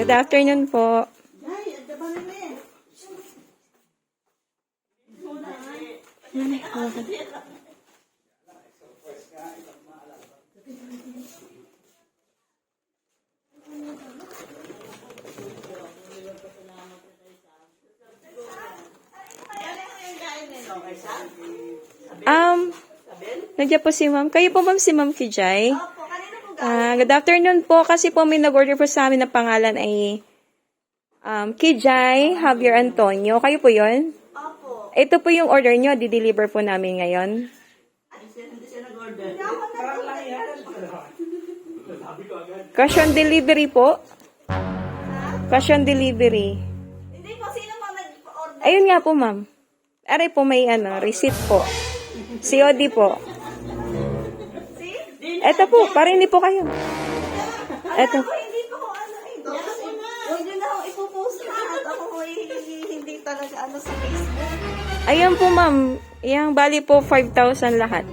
Good afternoon po. Nandiyan po si ma'am. Kayo po ma'am si Ma'am Kijay? Good afternoon po. Kasi po may nag-order po sa amin na pangalan ay Kijay Javier Antonio. Kayo po yun? Opo. Ito po yung order nyo. Di-deliver po namin ngayon. Hindi siya nag-order. Cash on delivery po. Cash on delivery. Hindi po, sino po nag-order? Ayun nga po ma'am. Aray po may receipt po. COD po. Eto po, parinig po kayo. Eto. Ako, hindi po ako huwag nyo na ako ipopost na. At ako po hindi talaga sa Facebook. Ayan po ma'am. Yang bali po 5,000 lahat.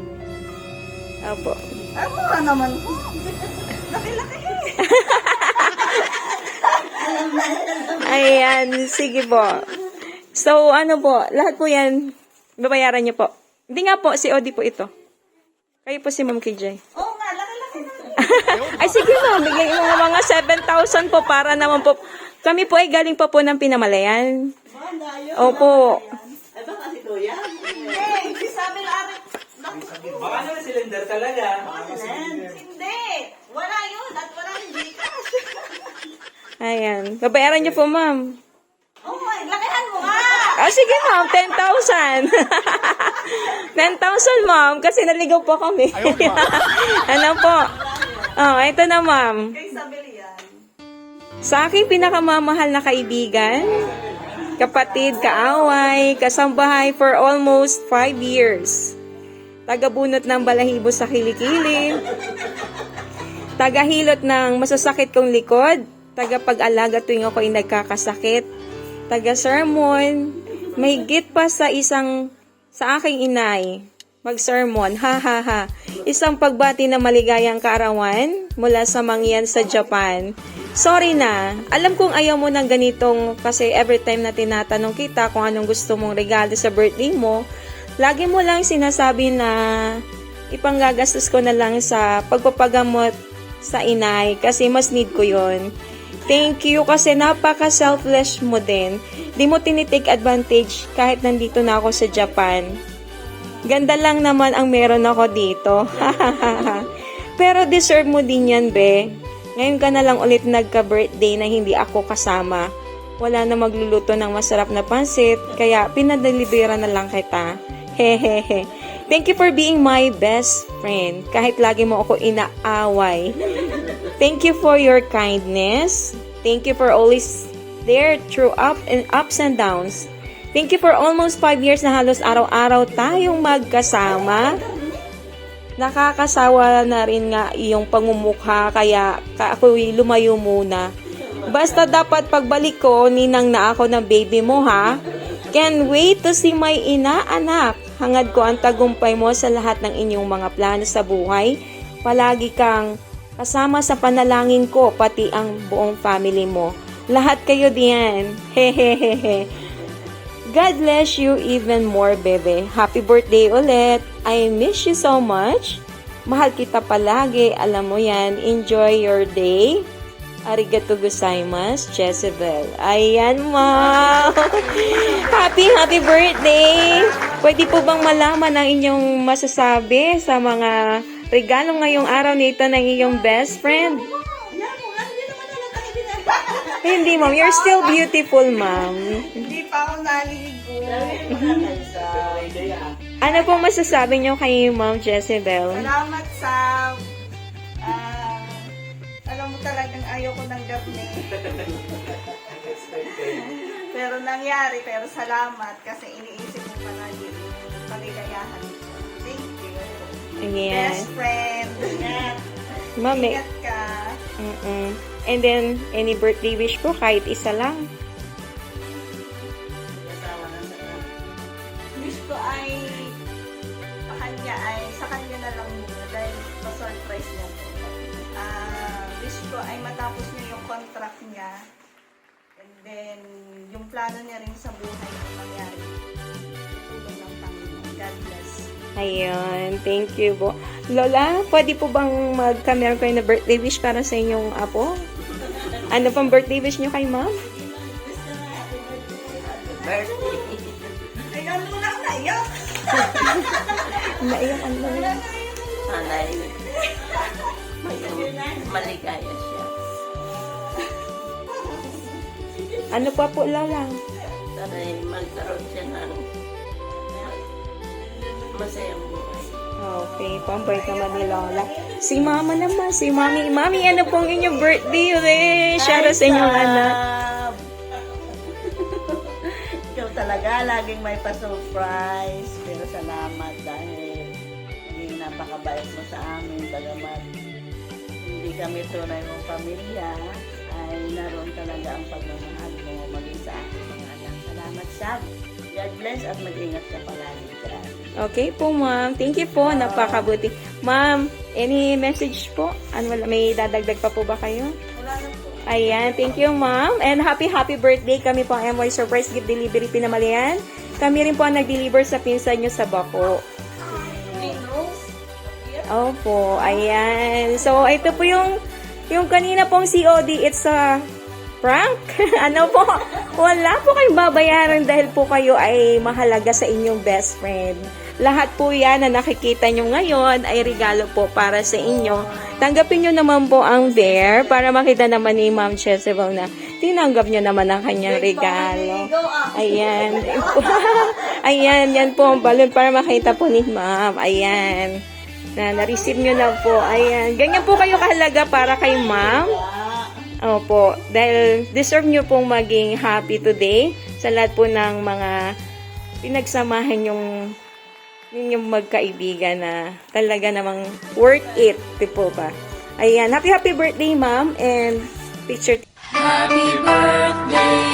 Opo. Ay, mura naman po. Laki-laki. Ayan, sige po. So, ano po, lahat po yan, babayaran niyo po. Hindi nga po, COD po ito. Kayo po si Ma'am KJ. Oo nga, laki-laki. Ay, sige ma'am, bigyan mo mga 7,000 po para naman po. Kami po ay galing pa po ng Pinamalayan. Opo. Ay, baka si Kuya? Hindi, sabi na amin. Baka naman cylinder talaga. Hindi. Wala yun. At wala yung Gcash. Ayan, babayaran niyo po ma'am. Oh my, lakihan mo nga. Sige ma'am, 10,000. 10,000 ma'am, kasi naligaw po kami. Ano po? Oh, ito na ma'am. Kay Sabili yan. Sa aking pinakamamahal na kaibigan, kapatid, kaaway, kasambahay for almost 5 years. Tagabunot ng balahibo sa kilikili. Tagahilot ng masasakit kong likod. Tagapag-alaga tuwing ako'y nagkakasakit. Taga-sermon. May higit pa sa aking inay. Mag-sermon. Ha ha ha. Isang pagbati na maligayang kaarawan mula sa mangyan sa Japan. Sorry na. Alam kong ayaw mo ng ganitong kasi every time na tinatanong kita kung anong gusto mong regalo sa birthday mo, lagi mo lang sinasabi na ipanggagastos ko na lang sa pagpapagamot sa inay kasi mas need ko yon. Thank you kasi napaka-selfless mo din. Di mo tinitake advantage kahit nandito na ako sa Japan. Ganda lang naman ang meron ako dito. Pero deserve mo din yan, be. Ngayon ka na lang ulit nagka-birthday na hindi ako kasama. Wala na magluluto ng masarap na pansit, kaya pinadeliveran na lang kita. Hehehe. Thank you for being my best friend. Kahit lagi mo ako inaaway. Thank you for your kindness. Thank you for always there through ups and downs. Thank you for almost 5 years na halos araw-araw tayong magkasama. Nakakasawa na rin nga iyong pangumukha kaya ako'y lumayo muna. Basta dapat pagbalik ko, ninang na ako ng baby mo ha. Can't wait to see my inaanak. Hangad ko ang tagumpay mo sa lahat ng inyong mga plano sa buhay. Palagi kang kasama sa panalangin ko, pati ang buong family mo. Lahat kayo diyan. Hehehehe. God bless you even more, bebe. Happy birthday ulit. I miss you so much. Mahal kita palagi. Alam mo yan. Enjoy your day. Arigato gozaimasu, Jezebel. Ayan, ma'am. Happy birthday. Pwede po bang malaman ang inyong masasabi sa mga regalo ngayong araw nito ng iyong best friend? Hindi, ma'am. You're still beautiful, ma'am. Hindi pa ako naligo. Ano po masasabi niyo kay Ma'am Jezebel? Salamat sa alam mo talagang ayoko ng gabi. Pero nangyari, pero salamat kasi iniisip mo palagi yung paligayahan. Thank you. Ayan. Best friend. Ma'am, Ingat ka. And then, any birthday wish po, kahit isa lang. Wish ko ay sa kanya na lang muna dahil pa-surprise niya ko. Wish ko ay matapos niya yung contract niya plano niya rin sa buhay ang mangyari. Tulong ng Panginoon. God bless. Ayun, thank you po. Lola, pwede po bang magka-meron kayo na birthday wish para sa inyong apo? Ano pang birthday wish nyo kay ma'am? Ay, ano na naiyak? Naiyak ang lola. Sana'y maligaya siya. Ano pa po, lola? Sana'y magkaroon siya ng masayang buhay. Okay, pambait naman ni lola. Si mama naman, si mami. Mami, ano pong inyong birthday wish? Para sa inyong anak. Ikaw talaga, laging may pa-surprise. Pero salamat dahil naging napakabait mo sa amin. Bagamat hindi kami tunay mong pamilya, ay naroon talaga ang pagmamahal mo maging sa aking mga anak. Salamat, Sab. God bless at mag-ingat ka palagi dyan. Okay po, ma'am. Thank you po. Napakabuti. Ma'am, any message po? Ano, may dadagdag pa po ba kayo? Wala na po. Ayan, thank you, ma'am. And happy birthday. Kami po ang MY Surprise Gift Delivery Pinamalayan. Kami rin po ang nag-deliver sa pinsan nyo sa Bako. Opo, ayan. So, ito po yung kanina pong COD. It's a prank. Ano po? Wala po kayong babayaran dahil po kayo ay mahalaga sa inyong best friend. Lahat po yan na nakikita nyo ngayon ay regalo po para sa inyo. Tanggapin nyo naman po ang bear para makita naman ni Ma'am Jezebel na tinanggap nyo naman ang kanyang regalo. Ayan. Ayan, yan po ang balon para makita po ni Ma'am. Ayan. Na-receive nyo na po. Ayan. Ganyan po kayo kahalaga para kay Ma'am. Opo. Dahil deserve nyo pong maging happy today sa lahat po ng mga pinagsamahan yung magkaibigan na talaga namang worth it. Tipo ba? Ayan. Happy birthday, Ma'am. And picture. Happy birthday